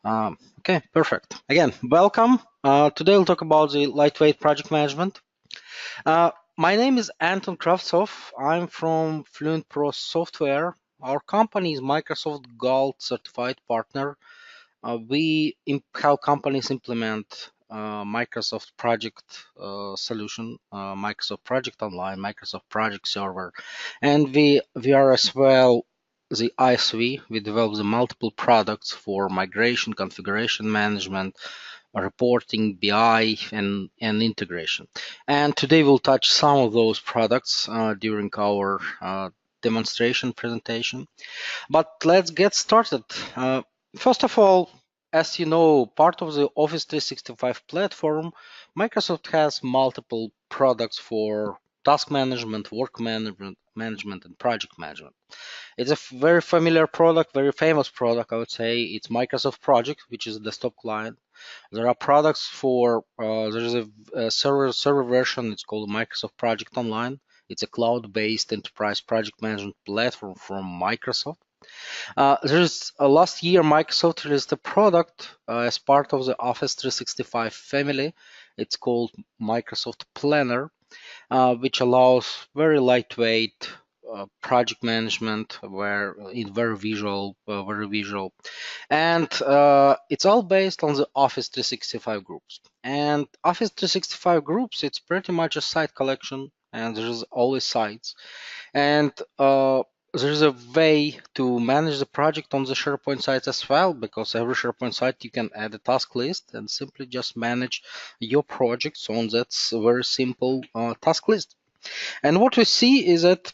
Okay, perfect. Again, welcome. Today we'll talk about the lightweight project management. My name is Anton Kravtsov. I'm from FluentPro Software. Our company is Microsoft Gold certified partner. We help companies implement Microsoft Project solution, Microsoft Project Online, Microsoft Project Server, and we are as well the ISV. We develop the multiple products for migration, configuration management, reporting, BI, and integration. And today we'll touch some of those products during our demonstration presentation. But let's get started. First of all, as you know, part of the Office 365 platform, Microsoft has multiple products for task management, work management, and project management. It's a very familiar product, very famous product, I would say. It's Microsoft Project, which is a desktop client. There are products for, there's a server version, it's called Microsoft Project Online. It's a cloud-based enterprise project management platform from Microsoft. There's last year Microsoft released a product as part of the Office 365 family. It's called Microsoft Planner, which allows very lightweight project management, where it's very visual, and it's all based on the Office 365 groups. And Office 365 groups, it's pretty much a site collection, and there's always sites. And there's a way to manage the project on the SharePoint site as well, because every SharePoint site you can add a task list and simply just manage your projects on that very simple task list. And what we see is that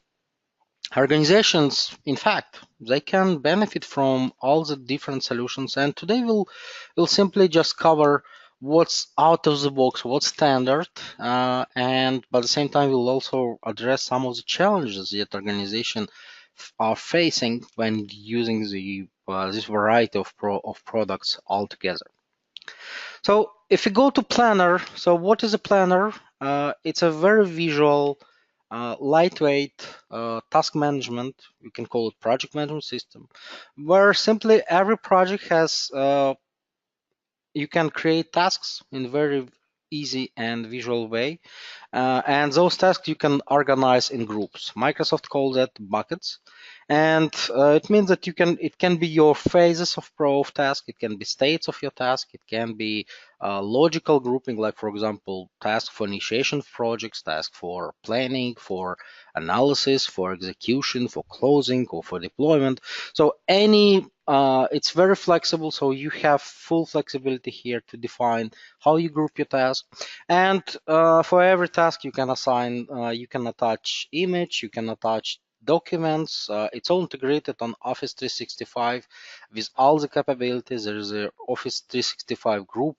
organizations, in fact, they can benefit from all the different solutions. And today we'll simply just cover what's out of the box, what's standard, and by the same time we'll also address some of the challenges that organizations are facing when using the this variety of products altogether. So if you go to Planner, so what is a Planner? It's a very visual, lightweight task management. You can call it project management system, where simply every project has you can create tasks in very easy and visual way, and those tasks you can organize in groups. Microsoft calls that buckets, and it means that it can be your phases of task, it can be states of your task, it can be logical grouping, like for example task for initiation of projects, task for planning, for analysis, for execution, for closing, or for deployment. So it's very flexible, so you have full flexibility here to define how you group your task. And for every task you can assign, you can attach image, you can attach documents. It's all integrated on Office 365 with all the capabilities. There is a Office 365 group,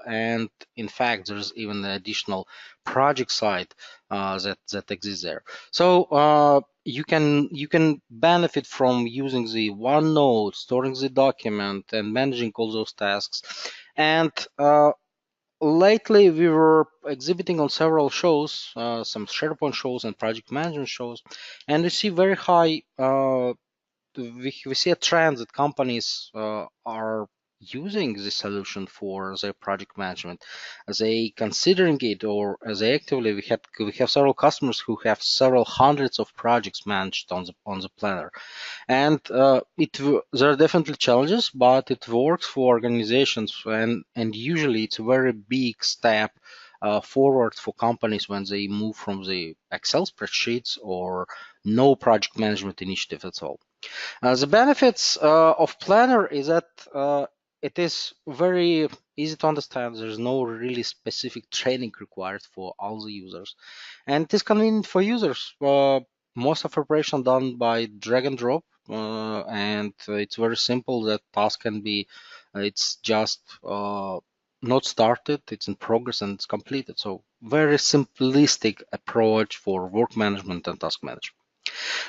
and in fact there's even an additional project site that exists there. So you can benefit from using the OneNote, storing the document, and managing all those tasks. And lately we were exhibiting on several shows, some SharePoint shows and project management shows, and we see very high we see a trend that companies are using this solution for their project management. As they considering it, or as they actively, we have several customers who have several hundreds of projects managed on the planner. And there are definitely challenges, but it works for organizations, and usually it's a very big step forward for companies when they move from the Excel spreadsheets or no project management initiative at all. The benefits of Planner is that it is very easy to understand. There's no really specific training required for all the users, and it is convenient for users. Most of operation done by drag and drop, and it's very simple. That task can be, it's just not started, it's in progress, and it's completed. So very simplistic approach for work management and task management.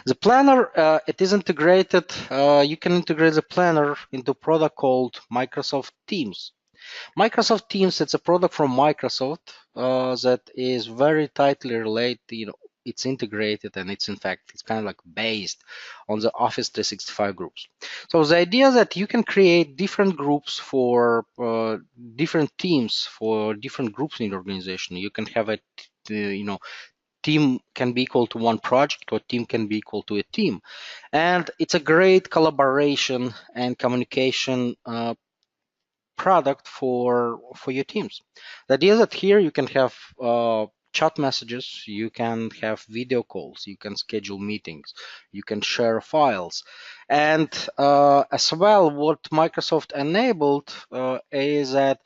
The planner, it is integrated. You can integrate the planner into a product called Microsoft Teams. Microsoft Teams, it's a product from Microsoft that is very tightly related, it's integrated, and it's in fact it's kind of like based on the Office 365 groups. So the idea that you can create different groups for different teams for different groups in your organization. You can have a team can be equal to one project, or team can be equal to a team, and it's a great collaboration and communication product for your teams. The idea that here you can have chat messages, you can have video calls, you can schedule meetings, you can share files, and as well, what Microsoft enabled is that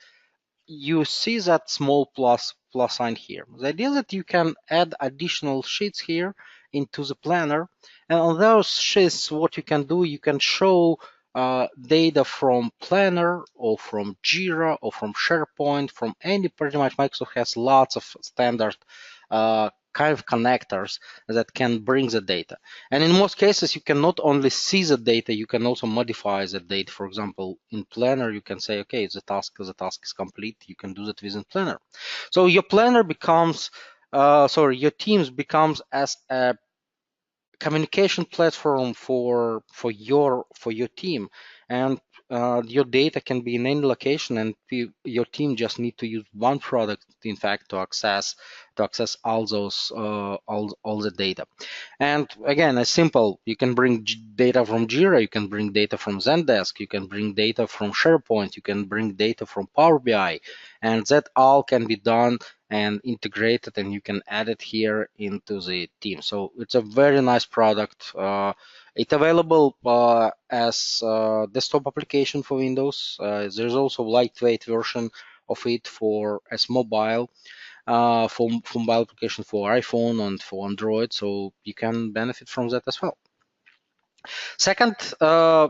you see that small plus sign here. The idea that you can add additional sheets here into the planner, and on those sheets, what you can do, you can show data from Planner or from Jira or from SharePoint, from any, pretty much Microsoft has lots of standard kind of connectors that can bring the data. And in most cases, you can not only see the data, you can also modify the data. For example, in Planner, you can say, okay, the task is complete. You can do that within Planner. So your Planner becomes, your Teams becomes as a communication platform for your team, and your data can be in any location, and your team just need to use one product, in fact, to access all the data. And again, it's simple. You can bring data from Jira, you can bring data from Zendesk, you can bring data from SharePoint, you can bring data from Power BI, and that all can be done and integrated, and you can add it here into the team. So it's a very nice product. It's available as desktop application for Windows. There's also a lightweight version of it for as mobile for mobile application for iPhone and for Android, so you can benefit from that as well. Second, I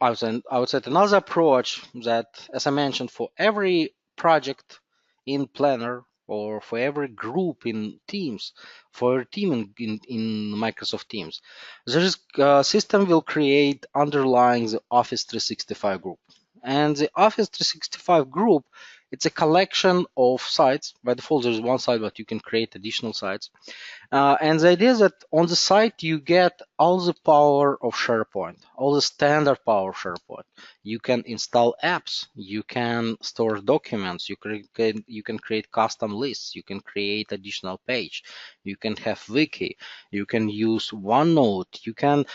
would say another approach that, as I mentioned, for every project in Planner or for every group in Teams, for every team in Microsoft Teams, this system will create underlying the Office 365 group. And the Office 365 group, it's a collection of sites. By default, there's one site, but you can create additional sites. And the idea is that on the site you get all the power of SharePoint, all the standard power of SharePoint. You can install apps, you can store documents, you can create custom lists, you can create additional page, you can have wiki, you can use OneNote, you can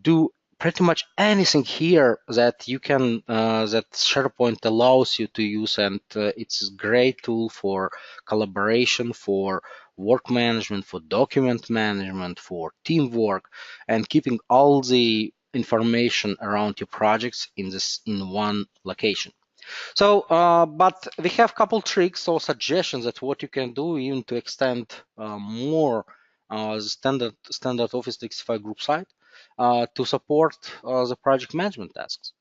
do pretty much anything here that you can that SharePoint allows you to use, and it's a great tool for collaboration, for work management, for document management, for teamwork, and keeping all the information around your projects in one location. So, but we have a couple tricks or suggestions that what you can do even to extend more the standard Office 365 group site to support the project management tasks.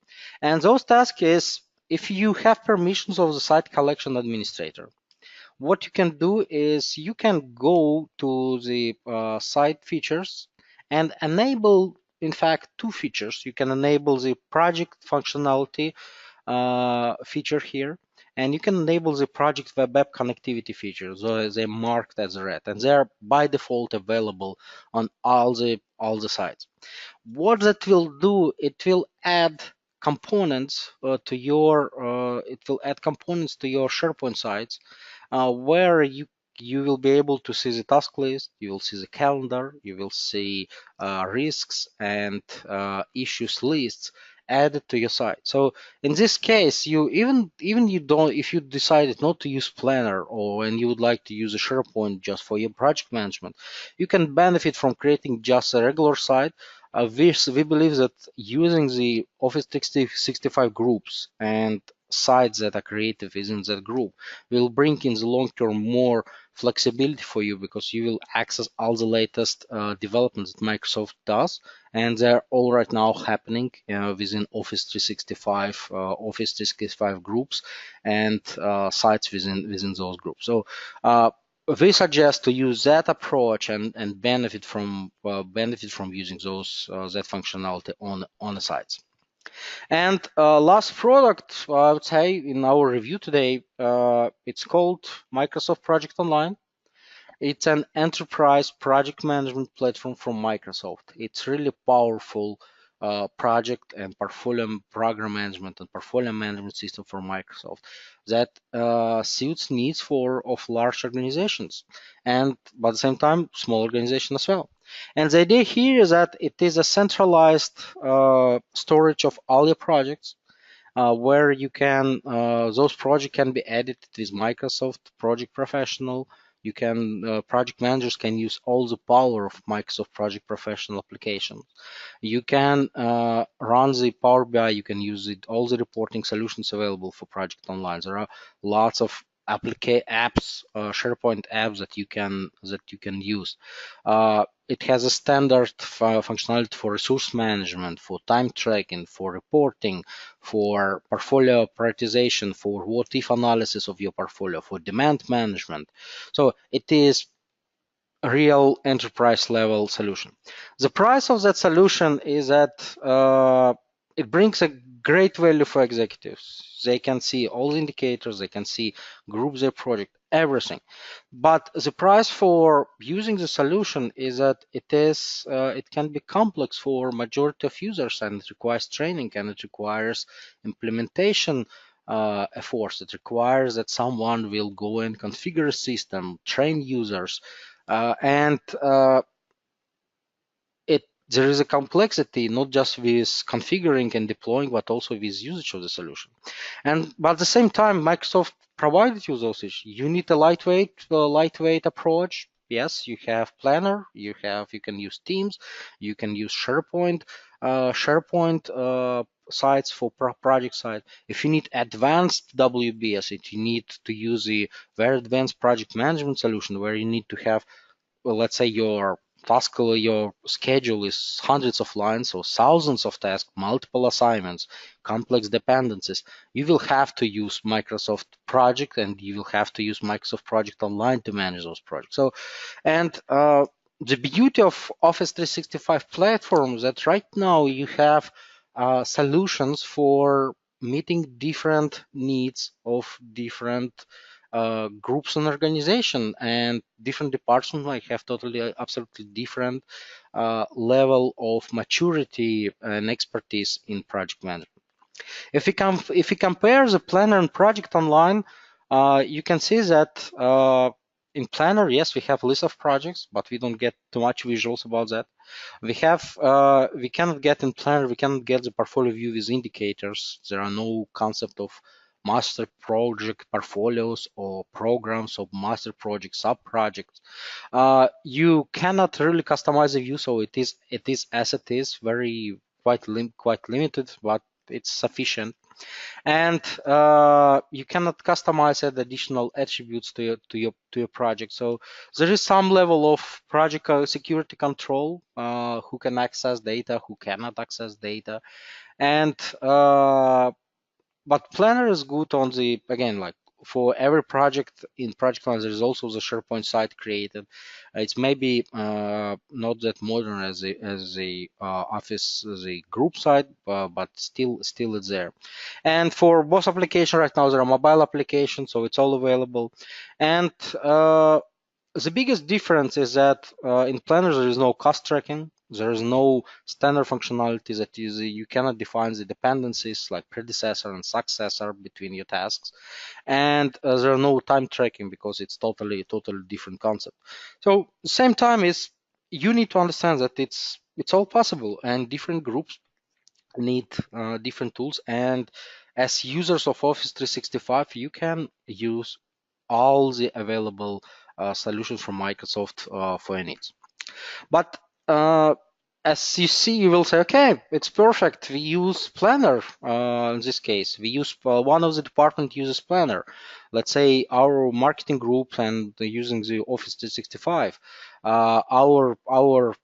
And those tasks is, if you have permissions of the site collection administrator, what you can do is you can go to the site features and enable, in fact, two features. You can enable the project functionality feature here, and you can enable the project web app connectivity feature. So they're marked as red, and they're by default available on all the sites. What that will do, it will add components to your SharePoint sites, where you will be able to see the task list, you will see the calendar, you will see risks and issues lists added to your site. So in this case, you even you don't, if you decided not to use Planner, or and you would like to use a SharePoint just for your project management, you can benefit from creating just a regular site. We believe that using the Office 365 groups and sites that are created within that group will bring in the long term more flexibility for you, because you will access all the latest developments that Microsoft does, and they're all right now happening within Office 365 groups and sites within those groups. So we suggest to use that approach and benefit from using that functionality on the sites. And last product, I would say, in our review today, it's called Microsoft Project Online. It's an enterprise project management platform from Microsoft. It's really powerful project and portfolio program management and portfolio management system for Microsoft that suits needs for of large organizations and but at the same time small organization as well. And the idea here is that it is a centralized storage of all your projects where you can those projects can be edited with Microsoft Project Professional. You can project managers can use all the power of Microsoft Project Professional application. You can run the Power BI. You can use it, all the reporting solutions available for Project Online. There are lots of apps, SharePoint apps that you can use. It has a standard functionality for resource management, for time tracking, for reporting, for portfolio prioritization, for what if analysis of your portfolio, for demand management. So it is a real enterprise level solution. The price of that solution is that it brings a great value for executives. They can see all the indicators, they can see group their project, everything. But the price for using the solution is that it can be complex for majority of users, and it requires training, and it requires implementation efforts. It requires that someone will go and configure a system, train users, and there is a complexity not just with configuring and deploying, but also with usage of the solution. But at the same time, Microsoft provided you those issues. You need a lightweight approach. Yes, you have Planner. You can use Teams. You can use SharePoint sites for project side. If you need advanced WBS, if you need to use the very advanced project management solution where you need to have, well, let's say your schedule is hundreds of lines or thousands of tasks, multiple assignments, complex dependencies, you will have to use Microsoft Project, and you will have to use Microsoft Project Online to manage those projects. So, and the beauty of Office 365 platforms that right now you have solutions for meeting different needs of different groups and organization, and different departments might have totally absolutely different level of maturity and expertise in project management. If we compare the Planner and Project Online, you can see that in Planner, yes, we have a list of projects, but we don't get too much visuals about that. We cannot get in Planner, we cannot get the portfolio view with indicators. There are no concept of master project portfolios or programs of master project sub projects. You cannot really customize the view, so it is as it is, very quite limited, but it's sufficient. And you cannot customize add additional attributes to your project. So there is some level of project security control, who can access data, who cannot access data. And but Planner is good on the, again, like for every project in Project Planner, there is also the SharePoint site created. It's maybe not that modern as the Office, the group site, but still it's there. And for both applications right now, there are mobile applications, so it's all available. And the biggest difference is that in Planner there is no cost tracking. There is no standard functionality that you cannot define the dependencies like predecessor and successor between your tasks, and there are no time tracking because it's totally different concept. So same time is you need to understand that it's all possible, and different groups need different tools. And as users of Office 365, you can use all the available solutions from Microsoft for your needs. But as you see, you will say, okay, it's perfect. We use Planner. In this case, we use one of the department uses Planner. Let's say our marketing group and using the Office 365. Our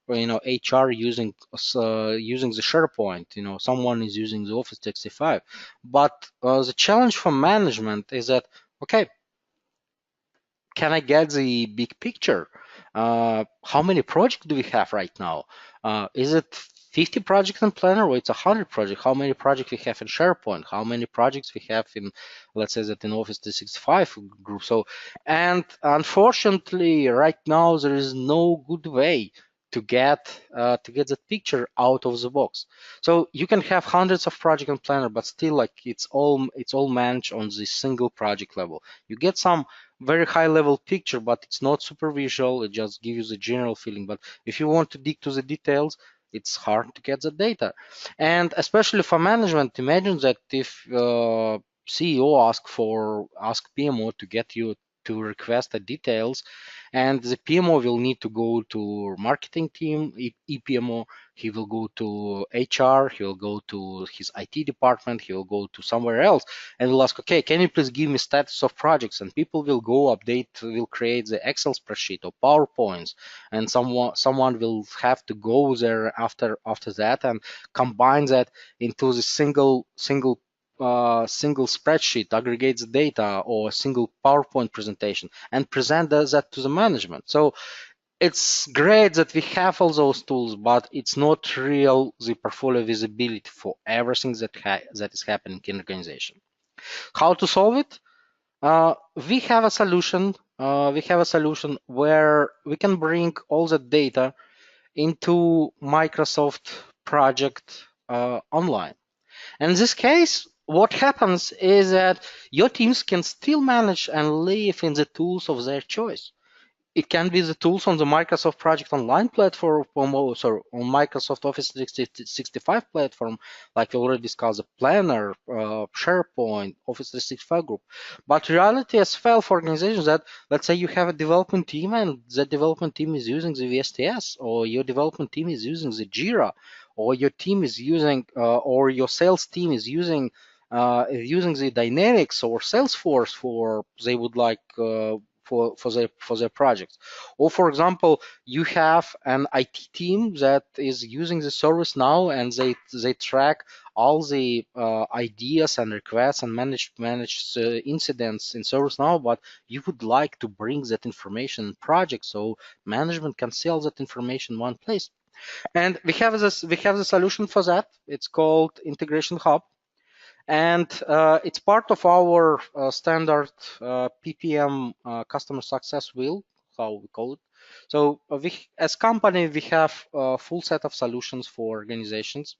HR using the SharePoint. Someone is using the Office 365. But the challenge for management is that, okay, can I get the big picture? How many projects do we have right now? Is it 50 projects in Planner or it's 100 projects? How many projects we have in SharePoint? How many projects we have in, let's say that in Office 365 group? So, and unfortunately, right now there is no good way to get that picture out of the box. So you can have hundreds of projects in Planner, but still, like it's all managed on the single project level. You get some very high level picture, but it's not super visual. It just gives you the general feeling. But if you want to dig to the details, it's hard to get the data. And especially for management, imagine that if CEO ask PMO to get you to request the details, and the PMO will need to go to marketing team, EPMO, he will go to HR, he will go to his IT department, he will go to somewhere else, and will ask, okay, can you please give me status of projects? And people will go update, will create the Excel spreadsheet or PowerPoints, and someone will have to go there after that and combine that into the single spreadsheet, aggregates the data, or a single PowerPoint presentation and present that to the management. So it's great that we have all those tools, but it's not real the portfolio visibility for everything that is happening in organization. How to solve it? We have a solution. We have a solution where we can bring all the data into Microsoft project online. And in this case, what happens is that your teams can still manage and live in the tools of their choice. It can be the tools on the Microsoft Project Online platform, or sorry, on Microsoft Office 365 platform, like we already discussed, the Planner, SharePoint, Office 365 group. But reality as well for organizations that, let's say you have a development team and the development team is using the VSTS, or your development team is using the Jira, or your team is using, or your sales team is using the Dynamics or Salesforce for they would like for their projects. Or for example, you have an IT team that is using the ServiceNow and they track all the ideas and requests and manage incidents in ServiceNow, but you would like to bring that information in project so management can see all that information in one place. And we have the solution for that. It's called Integration Hub, and it's part of our standard PPM customer success wheel, how we call it. So as company, we have a full set of solutions for organizations.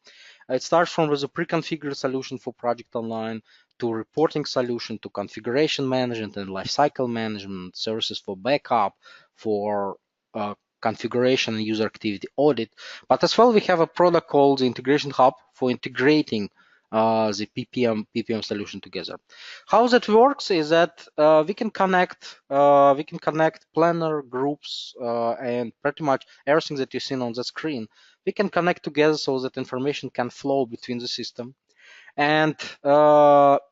It starts from with a pre-configured solution for Project Online, to reporting solution, to configuration management and lifecycle management, services for backup, for configuration and user activity audit. But as well, we have a product called the Integration Hub for integrating the PPM solution together. How that works is that we can connect planner groups and pretty much everything that you've seen on the screen. We can connect together so that information can flow between the system. And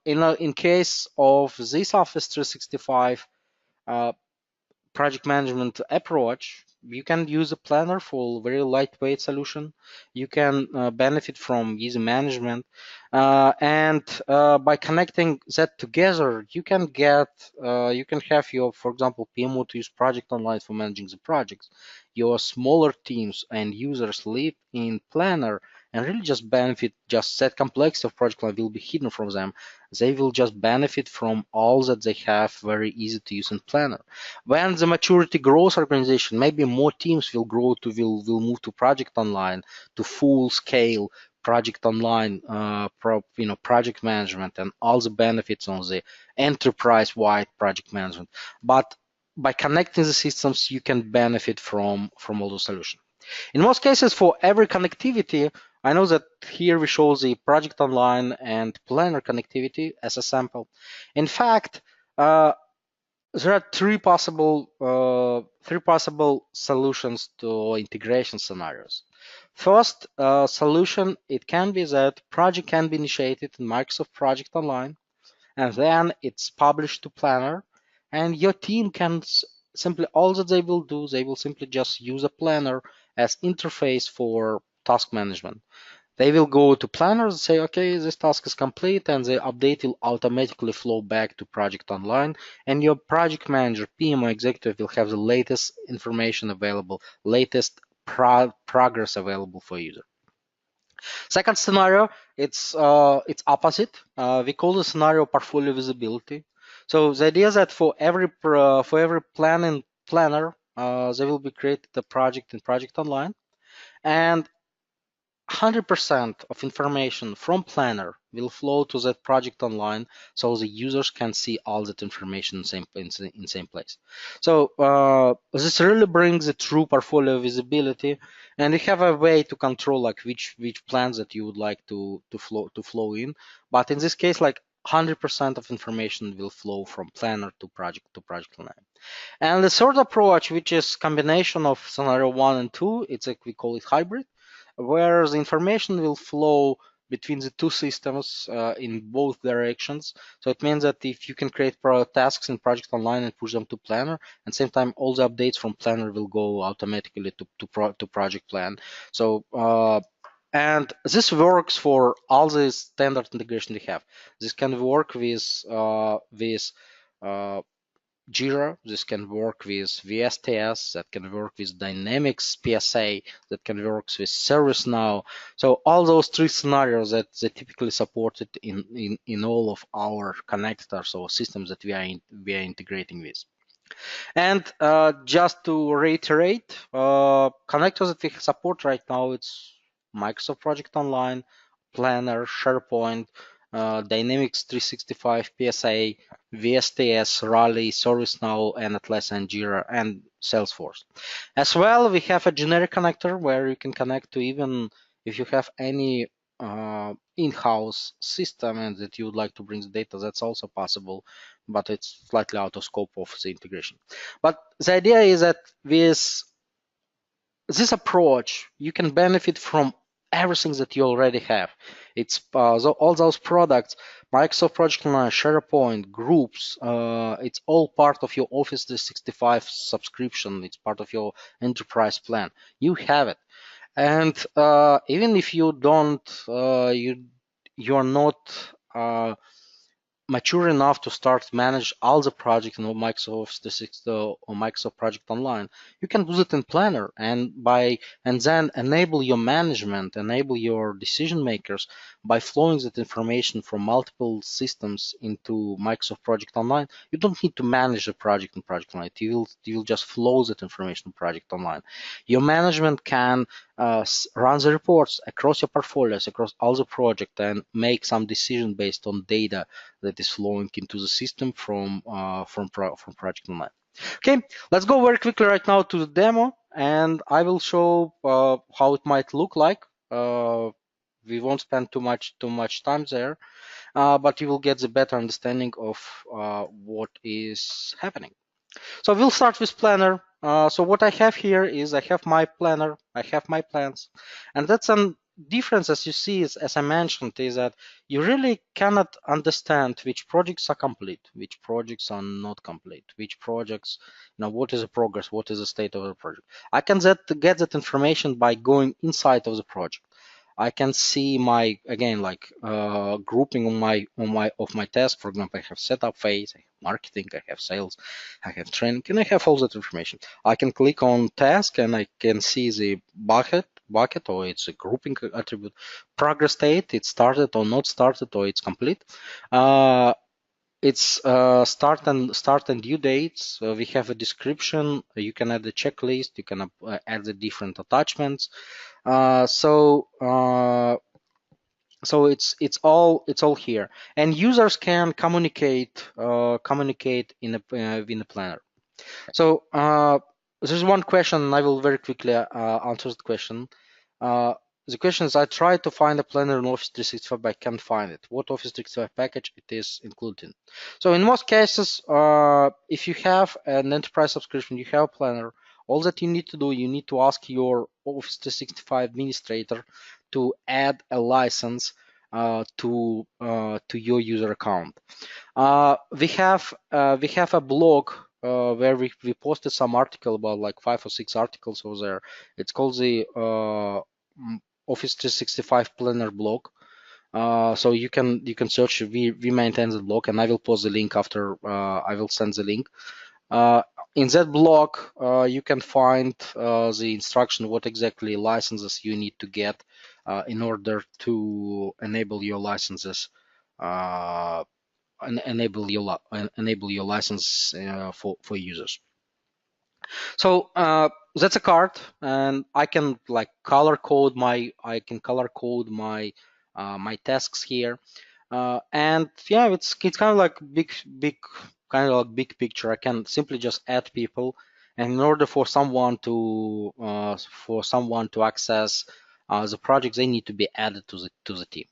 in case of this Office 365 project management approach, you can use a planner for a very lightweight solution. You can benefit from easy management, and by connecting that together, you can have your, for example, PMO to use Project Online for managing the projects. Your smaller teams and users live in Planner and really just benefit. Just that complexity of Project Online will be hidden from them. They will just benefit from all that they have very easy to use in Planner. When the maturity grows organization, maybe more teams will will move to Project Online, to full scale Project Online, project management and all the benefits on the enterprise-wide project management. But by connecting the systems, you can benefit from all the solutions. In most cases, for every connectivity, I know that here we show the Project Online and Planner connectivity as a sample. In fact, there are three possible solutions to integration scenarios. First solution, it can be that project can be initiated in Microsoft Project Online, and then it's published to Planner, and your team can simply, all that they will do, they will simply just use a Planner as interface for task management. They will go to planners and say, okay, this task is complete, and the update will automatically flow back to Project Online, and your project manager, PM, or executive will have the latest information available, latest progress available for user. Second scenario, it's opposite. We call the scenario portfolio visibility. So the idea is that for every planner, there will be created a project in Project Online, and 100% of information from Planner will flow to that project online, so the users can see all that information in same place. So this really brings a true portfolio visibility, and we have a way to control like which plans that you would like to flow in. But in this case, like 100% of information will flow from Planner to project online. And the third approach, which is combination of scenario 1 and 2, it's like we call it hybrid, where the information will flow between the two systems in both directions. So it means that if you can create tasks in Project Online and push them to Planner, and same time all the updates from Planner will go automatically to Project Plan. So and this works for all the standard integration we have. This can work with uh, Jira. This can work with VSTS, that can work with Dynamics PSA, that can work with ServiceNow. So all those three scenarios that they typically supported in all of our connectors or systems that we are integrating with. And just to reiterate, connectors that we support right now, it's Microsoft Project Online, Planner, SharePoint, Dynamics 365, PSA, VSTS, Rally, ServiceNow, and Atlassian Jira, and Salesforce. As well, we have a generic connector where you can connect to even if you have any in-house system and that you would like to bring the data, that's also possible, but it's slightly out of scope of the integration. But the idea is that with this approach, you can benefit from everything that you already have. It's all those products, Microsoft Project Online, SharePoint, Groups. It's all part of your Office 365 subscription. It's part of your enterprise plan. You have it, and even if you don't, you're not. Mature enough to start manage all the projects in Microsoft 360 or Microsoft Project Online, you can do it in Planner and then enable your management, enable your decision makers by flowing that information from multiple systems into Microsoft Project Online. You don't need to manage the project in Project Online. You will just flow that information in Project Online. Your management can run the reports across your portfolios, across all the project, and make some decision based on data that is flowing into the system from Project Online. Okay, let's go very quickly right now to the demo, and I will show how it might look like. We won't spend too much time there, but you will get the better understanding of what is happening. So we'll start with Planner. So what I have here is I have my planner, I have my plans, and that's a difference, as you see, as I mentioned, is that you really cannot understand which projects are complete, which projects are not complete, which projects, what is the progress, what is the state of the project. I can get that information by going inside of the project. I can see my, again, like grouping of my task. For example, I have setup phase, I have marketing, I have sales, I have training, and I have all that information. I can click on task and I can see the bucket, or it's a grouping attribute, progress state, it's started or not started, or it's complete. It's start and due dates. We have a description. You can add a checklist. You can add the different attachments. So it's all here, and users can communicate in a planner. So there's one question, and I will very quickly answer the question. Uh, the question is, I tried to find a planner in Office 365, but I can't find it. What Office 365 package it is included in? So in most cases, if you have an enterprise subscription, you have a planner, all that you need to do, you need to ask your Office 365 administrator to add a license to your user account. We have a blog where we posted some article, about like 5 or 6 articles over there. It's called the Office 365 Planner blog. So you can search. We maintain the blog, and I will post the link after. I will send the link. Uh, In that block, you can find the instruction what exactly licenses you need to get in order to enable your licenses, enable your license for users. So that's a card, and I can like color code my tasks here. And yeah, it's kind of like big picture. I can simply just add people, and in order for someone to access the project, they need to be added to the team.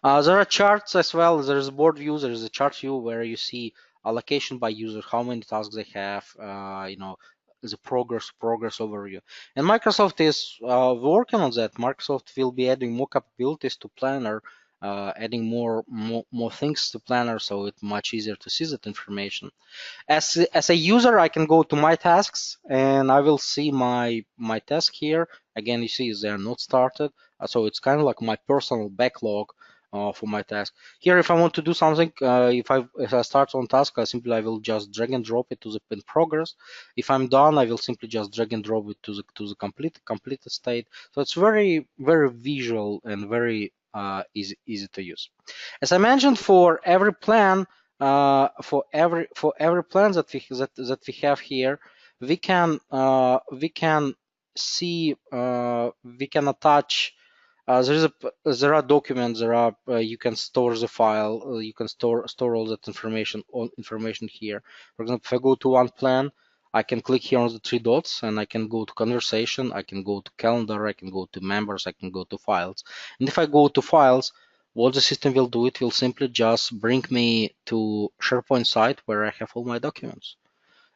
There are charts as well. There's a board view. There's a chart view where you see allocation by user, how many tasks they have, the progress overview. And Microsoft is working on that. Microsoft will be adding more capabilities to Planner, adding more things to Planner, so it's much easier to see that information. As a user, I can go to my tasks and I will see my task here. Again, you see they are not started, so it's kind of like my personal backlog for my task. Here, if I want to do something, if I start on task, I will just drag and drop it to the in progress. If I'm done, I will simply just drag and drop it to the completed state. So it's very visual and very easy to use. As I mentioned, for every plan, for every plan that we have here, we can see we can attach. There are documents. You can store the file. You can store all that information here. For example, if I go to one plan, I can click here on the three dots and I can go to conversation. I can go to calendar. I can go to members. I can go to files. And if I go to files, what the system will do, it will simply just bring me to SharePoint site where I have all my documents.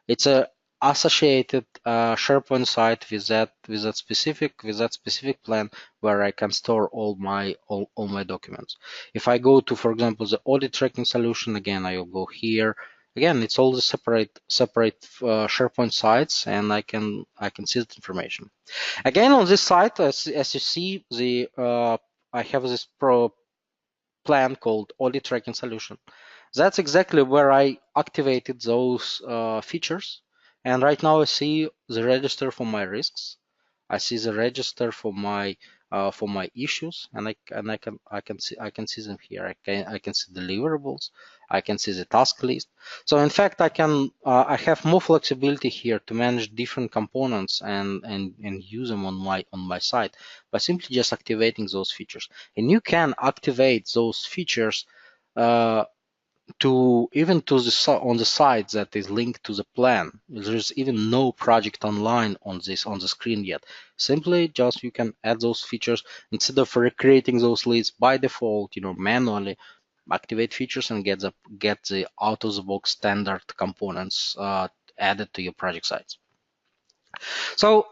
It's a associated SharePoint site with that specific plan where I can store all my documents. If I go to, for example, the audit tracking solution, again I will go here. Again, it's all the separate SharePoint sites, and I can see that information. Again, on this site, as you see, I have this plan called audit tracking solution. That's exactly where I activated those features. And right now I see the register for my risks. I see the register for my issues, and I can see them here. I can see deliverables. I can see the task list. So in fact, I have more flexibility here to manage different components and use them on my site by simply just activating those features. And you can activate those features uh, to even to on the site that is linked to the plan. There's even no project online on the screen yet. Simply just you can add those features instead of recreating those leads by default, manually. Activate features and get the out of the box standard components added to your project sites. So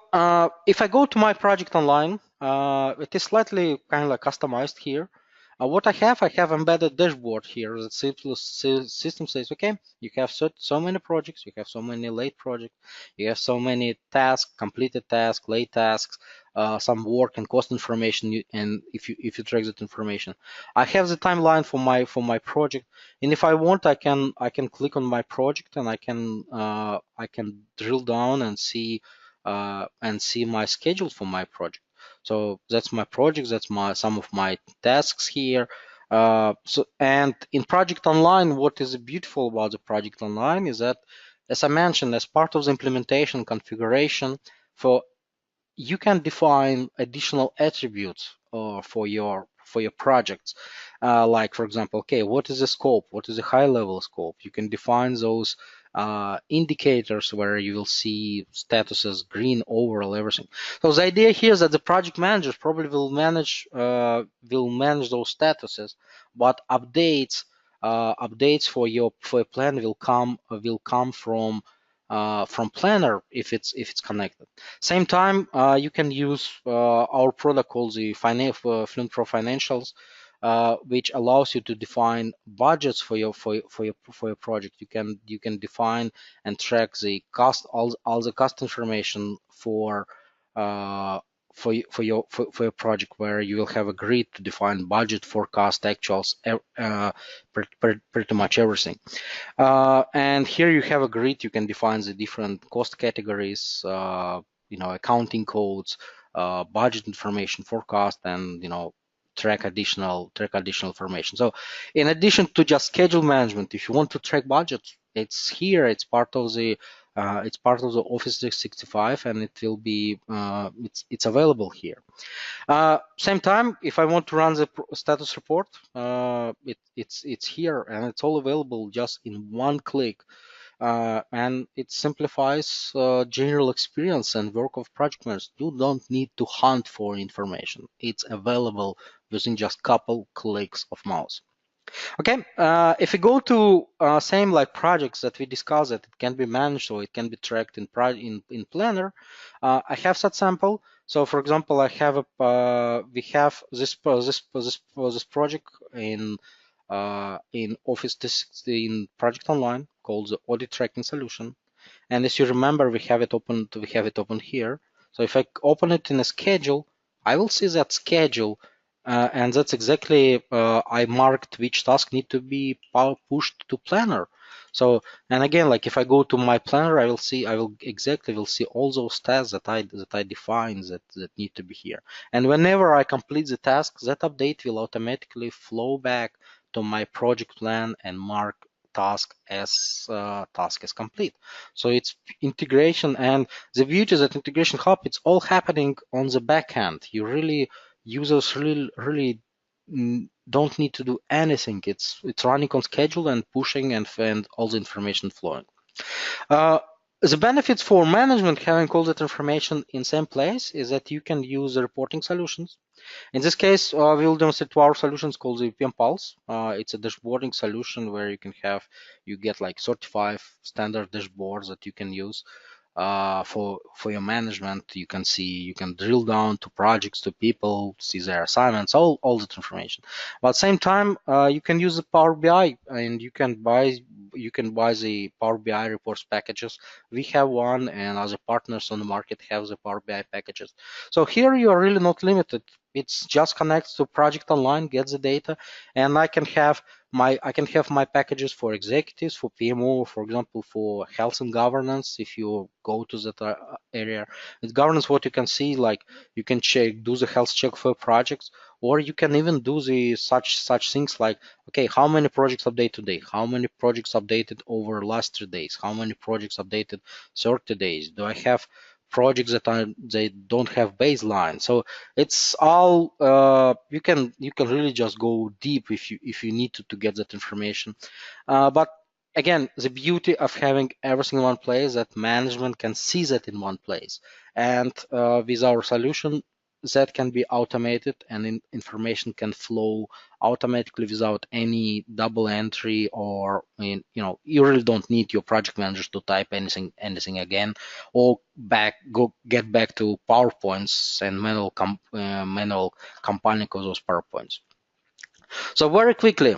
if I go to my project online, it is slightly kind of like customized here. What I have embedded dashboard here. The system says, okay, you have so many projects, you have so many late projects, you have so many tasks, completed tasks, late tasks, some work and cost information. And if you track that information, I have the timeline for my project. And if I want, I can click on my project and I can drill down and see my schedule for my project. So that's my project. That's some of my tasks here. And in Project Online, what is beautiful about the Project Online is that, as I mentioned, as part of the implementation configuration, for you can define additional attributes for your projects. Like, for example, okay, what is the scope? What is the high level scope? You can define those indicators where you will see statuses, green, overall, everything. So the idea here is that the project managers probably will manage those statuses, but updates for your plan will come from Planner if it's connected. Same time, you can use our product called the FluentPro Financials, which allows you to define budgets for your project. You can define and track the cost, all the cost information for your project, where you will have a grid to define budget, forecast, actuals, pretty much everything. And here you have a grid. You can define the different cost categories, accounting codes, budget information, forecast, and track additional information. So in addition to just schedule management, if you want to track budgets, it's here. It's part of the Office 365, and it will be it's available here. Same time, if I want to run the status report, it's here, and it's all available just in one click. And it simplifies general experience and work of project managers. You don't need to hunt for information. It's available within just couple clicks of mouse. Okay, if we go to same like projects that we discussed, that it can be managed or it can be tracked in Planner. I have that sample. So for example, we have this project in Office 360 Project Online called the Audit Tracking Solution. And as you remember, we have it open here. So if I open it in a schedule, I will see that schedule, and that's exactly I marked which task need to be pushed to Planner. So, and again, like if I go to my Planner, I will see all those tasks that I defined that need to be here. And whenever I complete the task, that update will automatically flow back to my project plan and mark task as complete. So it's integration, and the beauty is that Integration Hub, it's all happening on the back end. Users really don't need to do anything. It's running on schedule and pushing and all the information flowing. The benefits for management having all that information in same place is that you can use the reporting solutions. In this case, we'll demonstrate two our solutions called the PPM Pulse. It's a dashboarding solution where you get like 35 standard dashboards that you can use for your management. You can drill down to projects, to people, see their assignments, all that information. But at the same time, you can use the Power BI, and you can buy the Power BI reports packages. We have one, and other partners on the market have the Power BI packages. So here you are really not limited. It's just connects to Project Online, gets the data, and I can have my packages for executives, for PMO, for example, for health and governance. If you go to that area, with governance, what you can see, like you can do the health check for projects, or you can even do the such things like, okay, how many projects update today? How many projects updated over last 3 days? How many projects updated 30 days? Do I have projects they don't have baseline? So it's all you can really just go deep if you need to get that information. But again, the beauty of having everything in one place, that management can see that in one place, and with our solution, that can be automated, and information can flow automatically without any double entry, or you really don't need your project managers to type anything again, or get back to PowerPoints and manual compiling of those PowerPoints. So very quickly,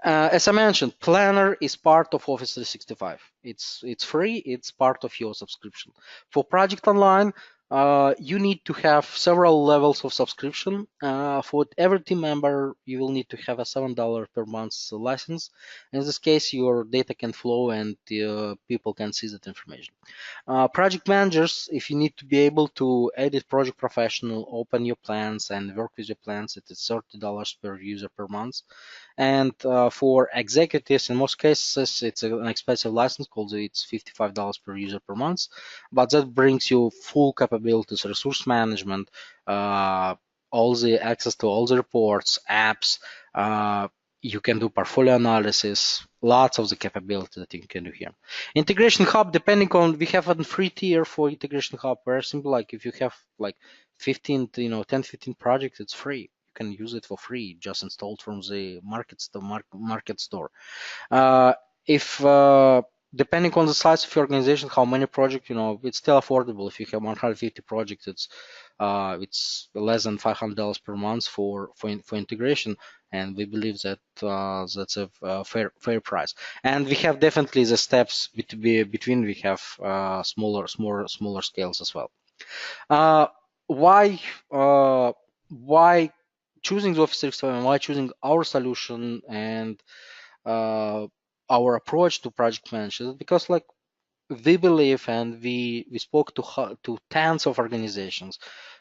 as I mentioned, Planner is part of Office 365. It's free. It's part of your subscription. For Project Online, you need to have several levels of subscription. For every team member, you will need to have a $7 per month license. In this case, your data can flow and people can see that information. Project managers, if you need to be able to edit Project Professional, open your plans and work with your plans, it is $30 per user per month. And for executives, in most cases, it's an expensive license called it's $55 per user per month, but that brings you full capabilities, resource management, all the access to all the reports, apps. You can do portfolio analysis, lots of the capability that you can do here. Integration Hub, depending on, we have a free tier for Integration Hub, very simple. Like if you have like 10, 15 projects, it's free. You can use it for free, just installed from the market store. If depending on the size of your organization, how many projects, it's still affordable. If you have 150 projects, it's less than $500 per month for integration, and we believe that that's a fair price. And we have definitely the steps between. We have smaller scales as well. why uh, why choosing the Office 365, why choosing our solution and uh, our approach to project management? Because like we believe, and we spoke to tens of organizations.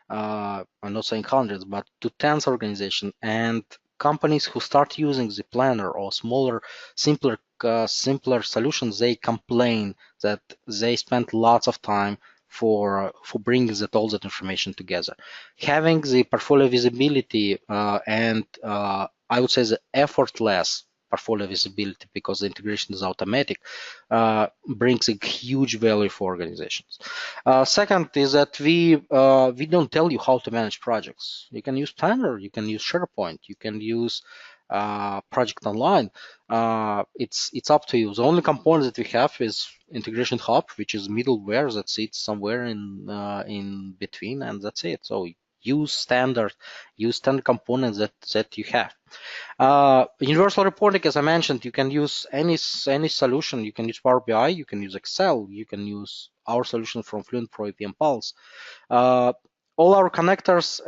I'm not saying hundreds, but to tens of organizations and companies who start using the planner or smaller, simpler solutions. They complain that they spend lots of time for bringing all that information together. Having the portfolio visibility and I would say the effortless portfolio visibility, because the integration is automatic, brings a huge value for organizations. Second is that we don't tell you how to manage projects. You can use Planner, you can use SharePoint, you can use Project Online. It's up to you. The only component that we have is Integration Hub, which is middleware that sits somewhere in between, and that's it. So use standard components that you have. Universal reporting, as I mentioned, you can use any solution. You can use Power BI, you can use Excel, you can use our solution from FluentPro PPM Pulse. Uh, all our connectors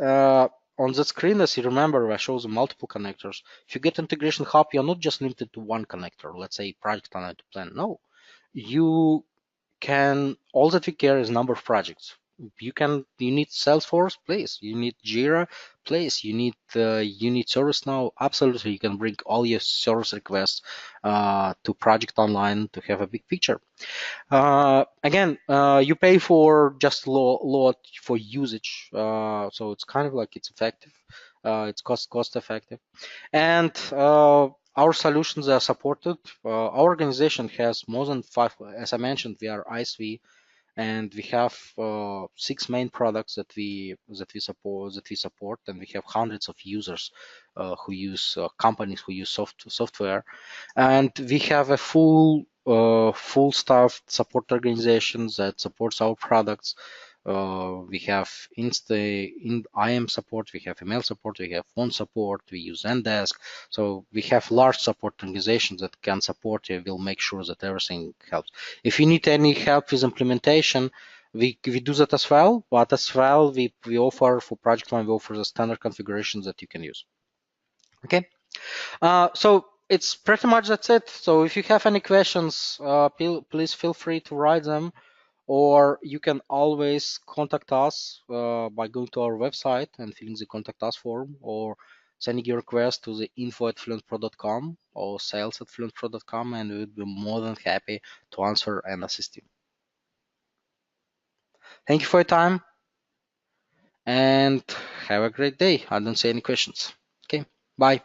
on the screen, as you remember, I show the multiple connectors. If you get Integration Hub, you're not just limited to one connector. Let's say project analysis to plan. No, you can. All that we care is number of projects. You need Salesforce, please. You need Jira, please. You need ServiceNow, absolutely. You can bring all your service requests to Project Online to have a big picture. Again, you pay for just lot for usage, so it's kind of like it's effective. It's cost effective, and our solutions are supported. Our organization has more than five. As I mentioned, we are ISV, and we have six main products that we support, and we have hundreds of users who use companies who use software, and we have a full staff support organization that supports our products. We have IM support, we have email support, we have phone support, we use Zendesk. So we have large support organizations that can support you. We'll make sure that everything helps. If you need any help with implementation, we do that as well. But as well, we offer for Project Line, we offer the standard configurations that you can use. Okay. So it's pretty much that's it. So if you have any questions, please feel free to write them, or you can always contact us by going to our website and filling the contact us form, or sending your request to the info@fluentpro.com or sales@fluentpro.com, and we would be more than happy to answer and assist you. Thank you for your time and have a great day. I don't see any questions. Okay, bye.